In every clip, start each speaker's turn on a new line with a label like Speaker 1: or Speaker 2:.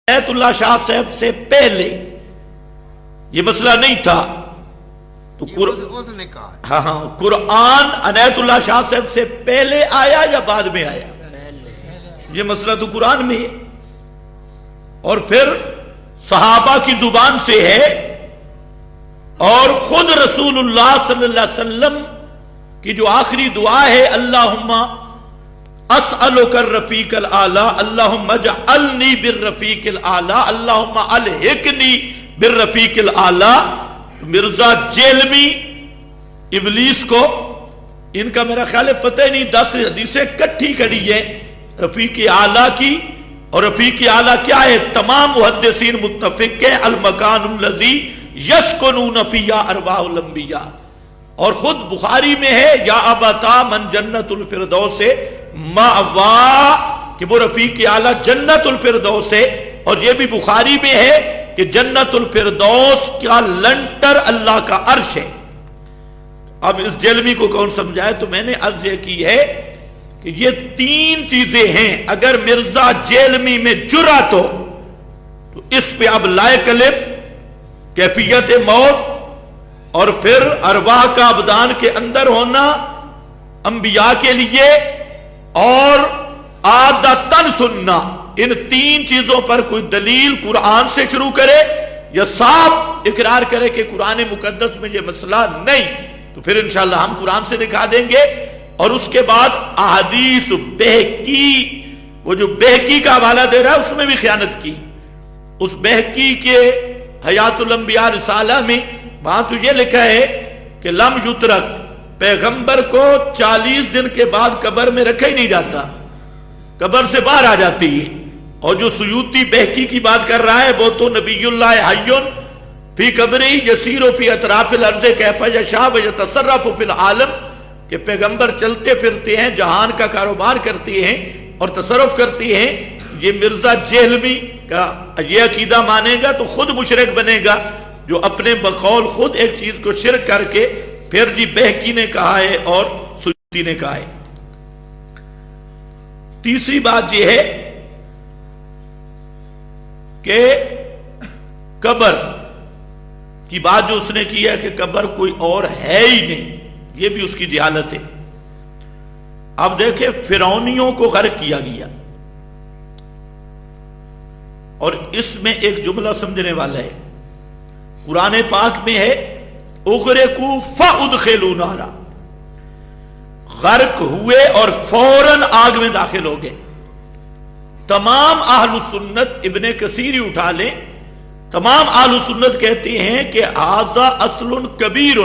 Speaker 1: عنایت اللہ شاہ صاحب سے پہلے یہ مسئلہ نہیں تھا تو
Speaker 2: اس نے کہا
Speaker 1: ہاں قرآن عنایت اللہ شاہ صاحب سے پہلے آیا یا بعد میں آیا؟ یہ مسئلہ تو قرآن میں ہے اور پھر صحابہ کی زبان سے ہے اور خود رسول اللہ صلی اللہ علیہ وسلم کی جو آخری دعا ہے اللہم اسألک الرفیق الاعلی اللہم اجعلنی بالرفیق الاعلی اللہم الحقنی بالرفیق الاعلی. مرزا جیلمی ابلیس کو ان کا میرا خیال ہے پتہ ہی نہیں 10 حدیثیں کٹھی کڑی ہے رفیق اعلیٰ کی. اور رفیق اعلیٰ کیا ہے؟ تمام محدثین متفق ہے المکان الذی یسکنون فیہ ارواح الانبیاء. اور خود بخاری میں ہے یا ابتا من جنت الفردوس مأوا کہ وہ رفیق اعلیٰ جنت الفردوس ہے. اور یہ بھی بخاری میں ہے کہ جنت الفردوس کا لنٹر اللہ کا عرش ہے. اب اس جیلمی کو کون سمجھائے؟ تو میں نے عرض یہ کی ہے کہ یہ 3 چیزیں ہیں. اگر مرزا جیلمی میں جرأت ہو تو اس پہ اب لائق قلب کیفیت موت اور پھر ارواح کا ابدان کے اندر ہونا انبیاء کے لیے اور عادتاً سننا، ان 3 چیزوں پر کوئی دلیل قرآن سے شروع کرے یا صاف اقرار کرے کہ قرآن مقدس میں یہ مسئلہ نہیں تو پھر انشاءاللہ ہم قرآن سے دکھا دیں گے. اور اس کے بعد احادیث بہقی، وہ جو بہقی کا حوالہ دے رہا ہے اس میں بھی خیانت کی. اس بہقی کے حیات الانبیاء رسالہ میں وہاں تو یہ لکھا ہے کہ لم یترک، پیغمبر کو 40 دن کے بعد قبر میں رکھا ہی نہیں جاتا، قبر سے باہر آ جاتی ہے. اور جو سیوطی بہقی کی بات کر رہا ہے وہ تو نبی اللہ حیٌ فی قبری یسیر فی اطراف الارض کیف یشاء یتصرف فی العالم، کہ پیغمبر چلتے پھرتے ہیں، جہان کا کاروبار کرتے ہیں اور تصرف کرتے ہیں. یہ مرزا جیلمی کا یہ عقیدہ مانے گا تو خود مشرک بنے گا جو اپنے بقول خود ایک چیز کو شرک کر کے پھر جی بہقی نے کہا ہے اور سیوطی نے کہا ہے. تیسری بات یہ ہے کہ قبر کی بات جو اس نے کی ہے کہ قبر کوئی اور ہے ہی نہیں، یہ بھی اس کی جہالت ہے. اب دیکھیں فرعونیوں کو غرق کیا گیا اور اس میں ایک جملہ سمجھنے والا ہے. قرآن پاک میں ہے اغرقوا فادخلوا نارا، غرق ہوئے اور فوراً آگ میں داخل ہو گئے. تمام اہل سنت ابن کثیر ہی اٹھا لیں، تمام اہل سنت کہتے ہیں کہ ھذا اصل کبیر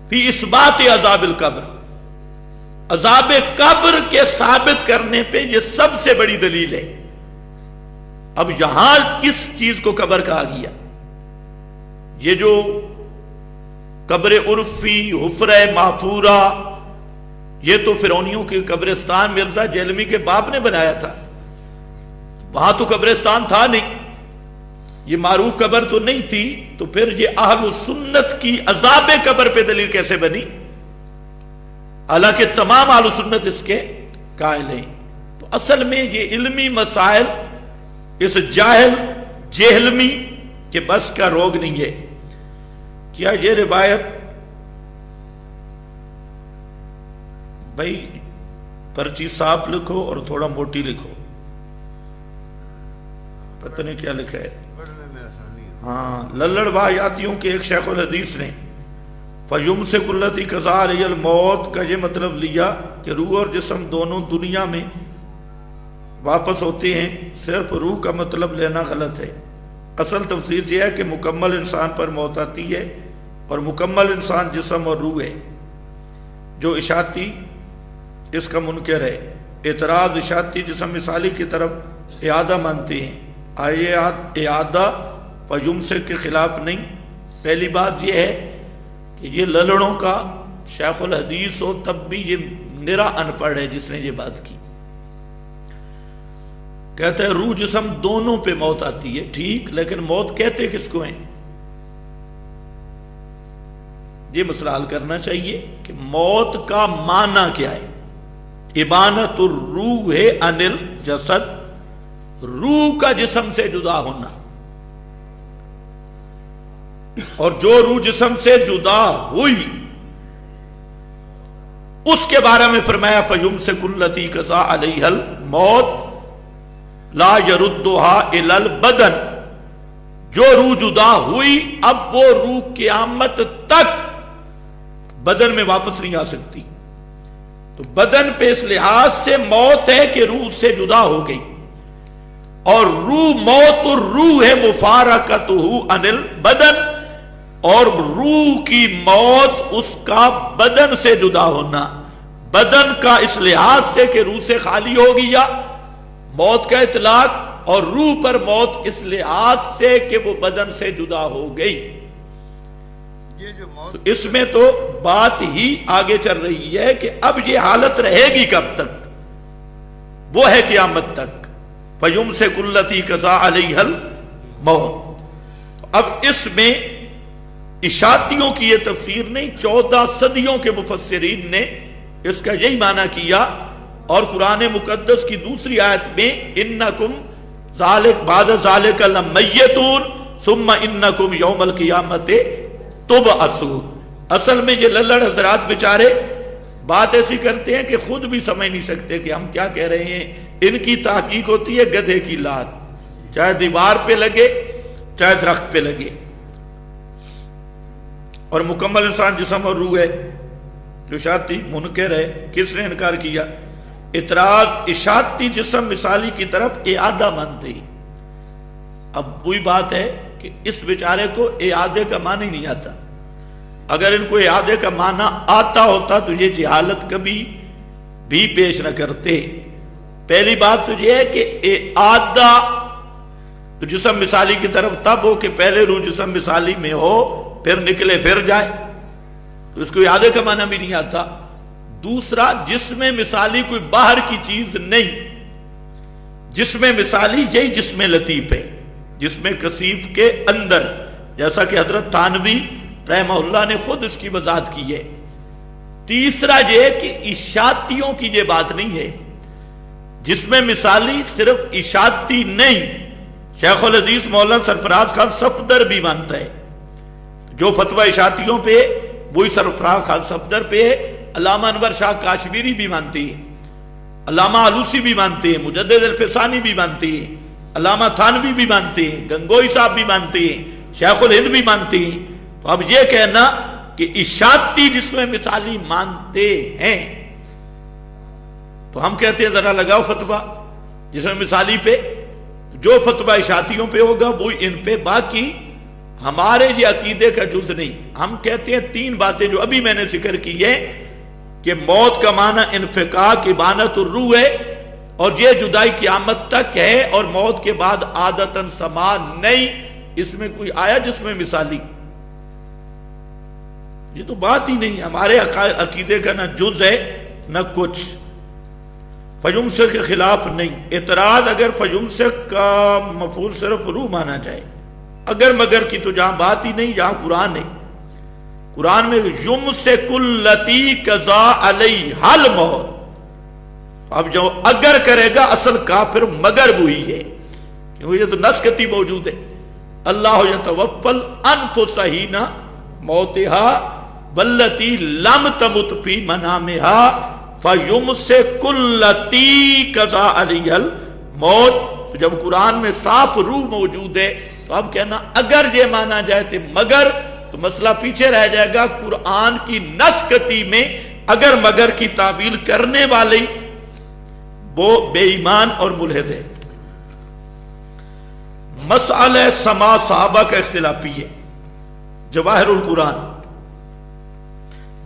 Speaker 1: فی اثبات عذاب القبر، عذاب قبر کے ثابت کرنے پہ یہ سب سے بڑی دلیل ہے. اب یہاں کس چیز کو قبر کہا گیا؟ یہ جو قبر عرفی، حفرہ محفورہ، یہ تو فرعونیوں کی قبرستان مرزا جیلمی کے باپ نے بنایا تھا. وہاں تو قبرستان تھا نہیں، یہ معروف قبر تو نہیں تھی، تو پھر یہ اہل سنت کی عذاب قبر پہ دلیل کیسے بنی؟ حالانکہ تمام اہل سنت اس کے قائل ہیں. تو اصل میں یہ علمی مسائل اس جاہل جہلمی کے بس کا روگ نہیں ہے. کیا یہ روایت بھائی پرچی صاف لکھو اور تھوڑا موٹی لکھو، پتہ نہیں کیا لکھا ہے. ہاں للڑ واحیاتیوں کے ایک شیخ الحدیث نے فَيُمْسِكُ الَّتِي قَضَىٰ عَلَيْهَا الْمَوْتَ کا یہ مطلب لیا کہ روح اور جسم دونوں دنیا میں واپس ہوتے ہیں، صرف روح کا مطلب لینا غلط ہے. اصل تفسیر یہ ہے کہ مکمل انسان پر موت آتی ہے اور مکمل انسان جسم اور روح ہے. جو اشاعتی اس کا منکر ہے. اعتراض اشاعتی جسم مثالی کی طرف اعادہ مانتے ہیں. آئیے اعادہ فیمسک کے خلاف نہیں. پہلی بات یہ ہے کہ یہ للڑوں کا شیخ الحدیث ہو تب بھی یہ نرا ان پڑھ ہے جس نے یہ بات کی. کہتا ہے روح جسم دونوں پہ موت آتی ہے، ٹھیک، لیکن موت کہتے کس کو ہیں؟ یہ مسئلہ حل کرنا چاہیے کہ موت کا معنی کیا ہے. ابانت الروح عن الجسد، روح کا جسم سے جدا ہونا، اور جو روح جسم سے جدا ہوئی اس کے بارے میں فرمایا فَيُمْسِكُ الَّتِي قَضَىٰ عَلَيْهَا الْمَوْتَ لَا يَرُدُّهَا إِلَى الْبَدَنِ، جو روح جدا ہوئی اب وہ روح قیامت تک بدن میں واپس نہیں آ سکتی. تو بدن پہ اس لحاظ سے موت ہے کہ روح سے جدا ہو گئی، اور روح موت الروح ہے مفارقتہ عن البدن، اور روح کی موت اس کا بدن سے جدا ہونا. بدن کا اس لحاظ سے کہ روح سے خالی ہو گیا موت کا اطلاق، اور روح پر موت اس لحاظ سے کہ وہ بدن سے جدا ہو گئی. تو اس میں تو بات ہی آگے چل رہی ہے کہ اب یہ حالت رہے گی کب تک؟ وہ ہے قیامت تک. فَيُمْسِكُ الَّتِي قَضَىٰ عَلَيْهَا الْمَوْتَ. اب اس میں اشاعتیوں کی یہ تفسیر نہیں، 14 صدیوں کے مفسرین نے اس کا یہی معنی کیا، اور قرآن مقدس کی دوسری آیت میں اِنَّكُمْ بَعْدَ ذَلِكَ لَمَيِّتُونَ ثُمَّ إِنَّكُمْ يَوْمَ الْقِيَامَةِ تُبْعَثُونَ. اصل میں یہ للڑ حضرات بیچارے بات ایسی کرتے ہیں کہ خود بھی سمجھ نہیں سکتے کہ ہم کیا کہہ رہے ہیں. ان کی تحقیق ہوتی ہے گدھے کی لات، چاہے دیوار پہ لگے چاہے درخت پہ لگے. اور مکمل انسان جسم اور روح ہے. جو اشاعتی منکر ہے، کس نے انکار کیا؟ اعتراض. اشاعتی جسم مثالی کی طرف اعادہ مانتے ہیں. اب وہی بات ہے کہ اس بیچارے کو اعادے کا معنی نہیں آتا. اگر ان کو اعادے کا معنی آتا ہوتا تو یہ جہالت کبھی بھی پیش نہ کرتے. پہلی بات تو یہ ہے کہ اعادہ تو جسم مثالی کی طرف تب ہو کہ پہلے روح جسم مثالی میں ہو پھر نکلے پھر جائے، تو اس کو اعادے کا معنی بھی نہیں آتا. دوسرا، جسم مثالی کوئی باہر کی چیز نہیں. جسم مثالی یہی جسم لطیف ہے، جسم کثیف کے اندر، جیسا کہ حضرت تھانوی رحمہ اللہ نے خود اس کی وضاحت کی ہے. تیسرا یہ کہ اشاعتیوں کی یہ بات نہیں ہے. جسم مثالی صرف اشاعتی نہیں، شیخ الحدیث مولانا سرفراز خان صفدر بھی مانتا ہے. جو فتویٰ اشاعتیوں پہ وہی سرفراز خان صفدر پہ ہے. علامہ انور شاہ کاشمیری بھی مانتے ہیں، علامہ علوسی بھی مانتے ہیں، مجدد الفسانی بھی مانتے ہیں، علامہ تھانوی بھی مانتے ہیں، گنگوئی صاحب بھی مانتے ہیں، شیخ الہند بھی مانتے ہیں. تو اب یہ کہنا کہ اشاعتی جسم مثالی مانتے ہیں، تو ہم کہتے ہیں ذرا لگاؤ فتویٰ جسم مثالی پہ. جو فتویٰ اشاعتیوں پہ ہوگا وہی ان پہ. باقی ہمارے یہ عقیدے کا جز نہیں. ہم کہتے ہیں 3 باتیں جو ابھی میں نے ذکر کی ہے کہ موت کا معنی انفکاک ابانت الروح ہے، اور یہ جدائی قیامت تک ہے، اور موت کے بعد عادتاً سما نہیں. اس میں کوئی آیا جس میں مثالی؟ یہ تو بات ہی نہیں. ہمارے عقیدے کا نہ جز ہے نہ کچھ. فیمسک کے خلاف نہیں. اعتراض اگر فیمسک کا مفعول صرف روح مانا جائے، اگر مگر کی تو جہاں بات ہی نہیں، جہاں قرآن ہے. قرآن میں یمسک التی قضا علیہا الموت. اب جو اگر کرے گا اصل کافر مگر وہی ہے، کیونکہ یہ تو نسکتی موجود ہے. اللہ یتوفی الانفس حین موتہا واللتی لم تمت فی منامہا فیمسک التی قضا علیہا الموت. جب قرآن میں صاف روح موجود ہے تو اب کہنا اگر یہ مانا جائے تو مگر، تو مسئلہ پیچھے رہ جائے گا. قرآن کی نسکتی میں اگر مگر کی تعبیر کرنے والے وہ بے ایمان اور ملحد ہے. مسئلہ سما صحابہ کا اختلافی ہے. جواہر القرآن،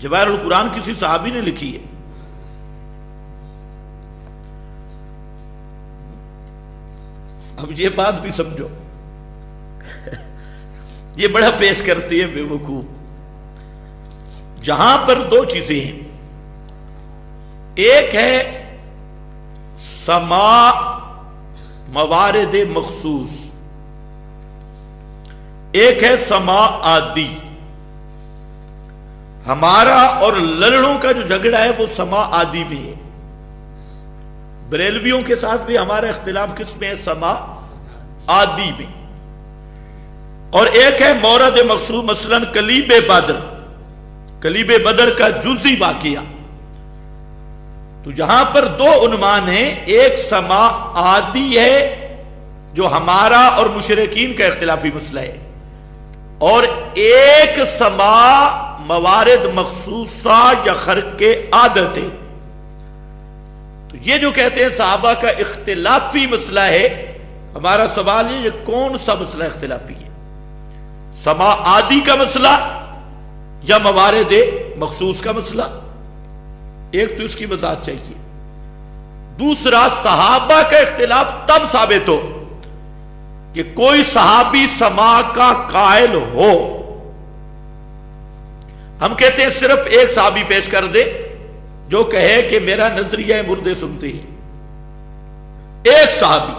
Speaker 1: جواہر القرآن کسی صحابی نے لکھی ہے. اب یہ بات بھی سمجھو، یہ بڑا پیش کرتی ہے بے وقوف. جہاں پر 2 چیزیں ہیں، ایک ہے سما موارد مخصوص، ایک ہے سما عادی. ہمارا اور للڑوں کا جو جھگڑا ہے وہ سما عادی میں ہے. بریلویوں کے ساتھ بھی ہمارا اختلاف کس میں ہے؟ سما عادی میں. اور ایک ہے مورد مخصوص، مثلا کلیب بدر، کلیب بدر کا جزئی واقعہ. تو جہاں پر دو عنوان ہیں، ایک سما عادی ہے جو ہمارا اور مشرکین کا اختلافی مسئلہ ہے، اور ایک سما موارد مخصوصہ یا خرق عادت ہے. تو یہ جو کہتے ہیں صحابہ کا اختلافی مسئلہ ہے، ہمارا سوال یہ کون سا مسئلہ اختلافی ہے؟ سما عادی کا مسئلہ یا موارد مخصوص کا مسئلہ؟ ایک تو اس کی وضاحت چاہیے. دوسرا، صحابہ کا اختلاف تب ثابت ہو کہ کوئی صحابی سما کا قائل ہو. ہم کہتے ہیں صرف ایک صحابی پیش کر دے جو کہے کہ میرا نظریہ مردے سنتے ہیں، ایک صحابی،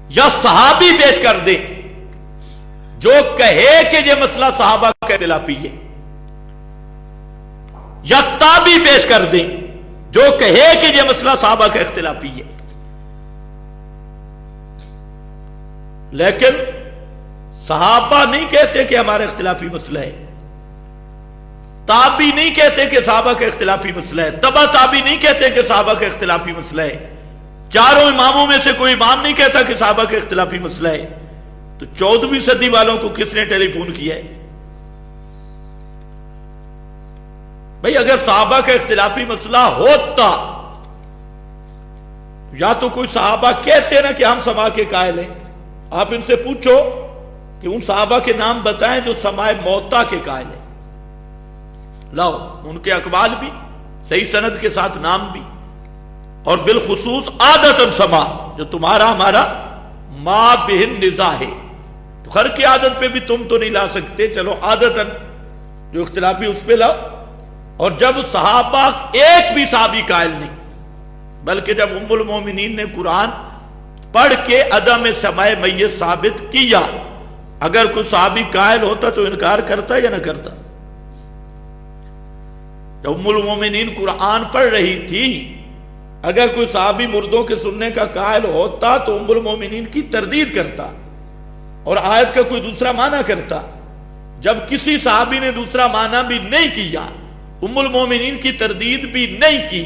Speaker 1: یا صحابی پیش کر دے جو کہے کہ یہ مسئلہ صحابہ کا اختلافی ہے، یا تابعی پیش کر دیں جو کہے کہ یہ مسئلہ صحابہ کا اختلافی ہے. لیکن صحابہ نہیں کہتے کہ ہمارا اختلافی مسئلہ ہے، تابعی نہیں کہتے کہ صحابہ کا اختلافی مسئلہ ہے، تبع تابعی نہیں کہتے کہ صحابہ کا اختلافی مسئلہ ہے، چاروں اماموں میں سے کوئی امام نہیں کہتا کہ صحابہ کا اختلافی مسئلہ ہے. تو 14ویں صدی والوں کو کس نے ٹیلی فون کیا ہے؟ بھئی اگر صحابہ کا اختلافی مسئلہ ہوتا، یا تو کوئی صحابہ کہتے نا کہ ہم سما کے قائل ہیں. آپ ان سے پوچھو کہ ان صحابہ کے نام بتائیں جو سماع موتا کے قائل ہیں. لاؤ ان کے اقوال بھی، صحیح سند کے ساتھ نام بھی، اور بالخصوص عادتاً سما جو تمہارا ہمارا ما بہن نزاع ہے. تو خر کی عادت پہ بھی تم تو نہیں لا سکتے، چلو عادتاً جو اختلافی اس پہ لاؤ. اور جب صحابہ ایک بھی صحابی قائل نہیں، بلکہ جب ام المومنین نے قرآن پڑھ کے عدم سماع میت ثابت کیا، اگر کوئی صحابی قائل ہوتا تو انکار کرتا یا نہ کرتا؟ جب ام المومنین قرآن پڑھ رہی تھی، اگر کوئی صحابی مردوں کے سننے کا قائل ہوتا تو ام المومنین کی تردید کرتا اور آیت کا کوئی دوسرا معنی کرتا. جب کسی صحابی نے دوسرا معنی بھی نہیں کیا، ام المومنین کی تردید بھی نہیں کی،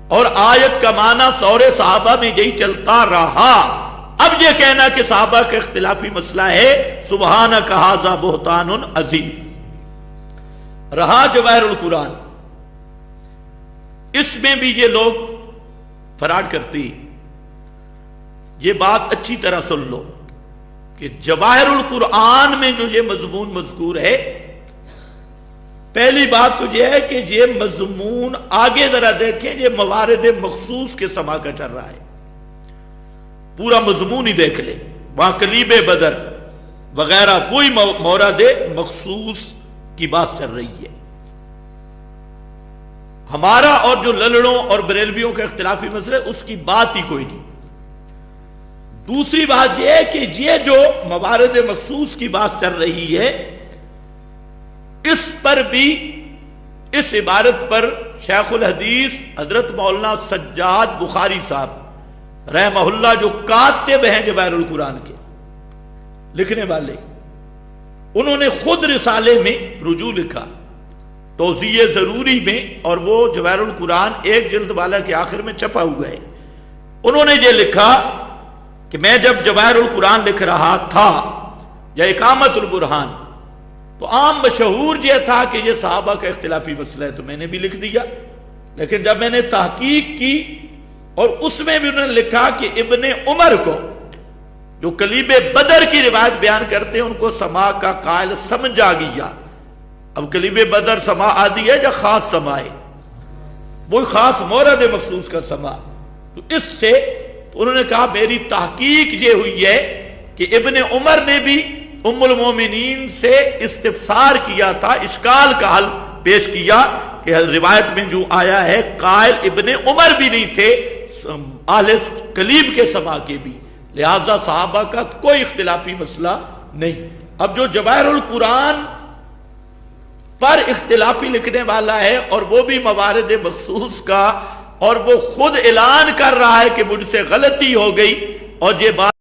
Speaker 1: اور آیت کا معنی سورے صحابہ میں یہی چلتا رہا، اب یہ کہنا کہ صحابہ کا اختلافی مسئلہ ہے، سبحانک ھذا بہتان عظیم. رہا جواہر القرآن، اس میں بھی یہ لوگ فراڈ کرتے ہیں. یہ بات اچھی طرح سن لو کہ جواہر القرآن میں جو یہ مضمون مذکور ہے، پہلی بات تو یہ ہے کہ یہ مضمون آگے ذرا دیکھیں، یہ موارد مخصوص کے سما کا چل رہا ہے. پورا مضمون ہی دیکھ لیں، وہاں کلیب بدر وغیرہ وہی مورد مخصوص کی بات چل رہی ہے. ہمارا اور جو للڑوں اور بریلویوں کا اختلافی مسئلہ اس کی بات ہی کوئی نہیں. دوسری بات یہ ہے کہ یہ جو موارد مخصوص کی بات چل رہی ہے، اس پر بھی، اس عبارت پر شیخ الحدیث حضرت مولانا سجاد بخاری صاحب رحمہ اللہ، جو کاتب ہیں جواہر القرآن کے لکھنے والے، انہوں نے خود رسالے میں رجوع لکھا توضیح ضروری میں، اور وہ جواہر القرآن ایک جلد والا کے آخر میں چھپا ہوا ہے. انہوں نے یہ لکھا کہ میں جب جواہر القرآن لکھ رہا تھا یا اقامت البرہان، تو عام مشہور یہ تھا کہ یہ صحابہ کا اختلافی مسئلہ ہے، تو میں نے بھی لکھ دیا. لیکن جب میں نے تحقیق کی، اور اس میں بھی انہوں نے لکھا کہ ابن عمر کو، جو کلیب بدر کی روایت بیان کرتے ہیں، ان کو سما کا قائل سمجھا گیا. اب کلیب بدر سما عادی ہے یا خاص سما ہے؟ وہ خاص مورد مخصوص کا سما. تو اس سے تو انہوں نے کہا میری تحقیق یہ ہوئی ہے کہ ابن عمر نے بھی ام المومنین سے استفسار کیا تھا، اشکال کا حل پیش کیا کہ روایت میں جو آیا ہے قائل ابن عمر بھی نہیں تھے، اہل کلیب کے سما کے بھی، لہذا صحابہ کا کوئی اختلافی مسئلہ نہیں. اب جو جواہر القرآن پر اختلافی لکھنے والا ہے اور وہ بھی موارد مخصوص کا اور وہ خود اعلان کر رہا ہے کہ مجھ سے غلطی ہو گئی اور یہ بات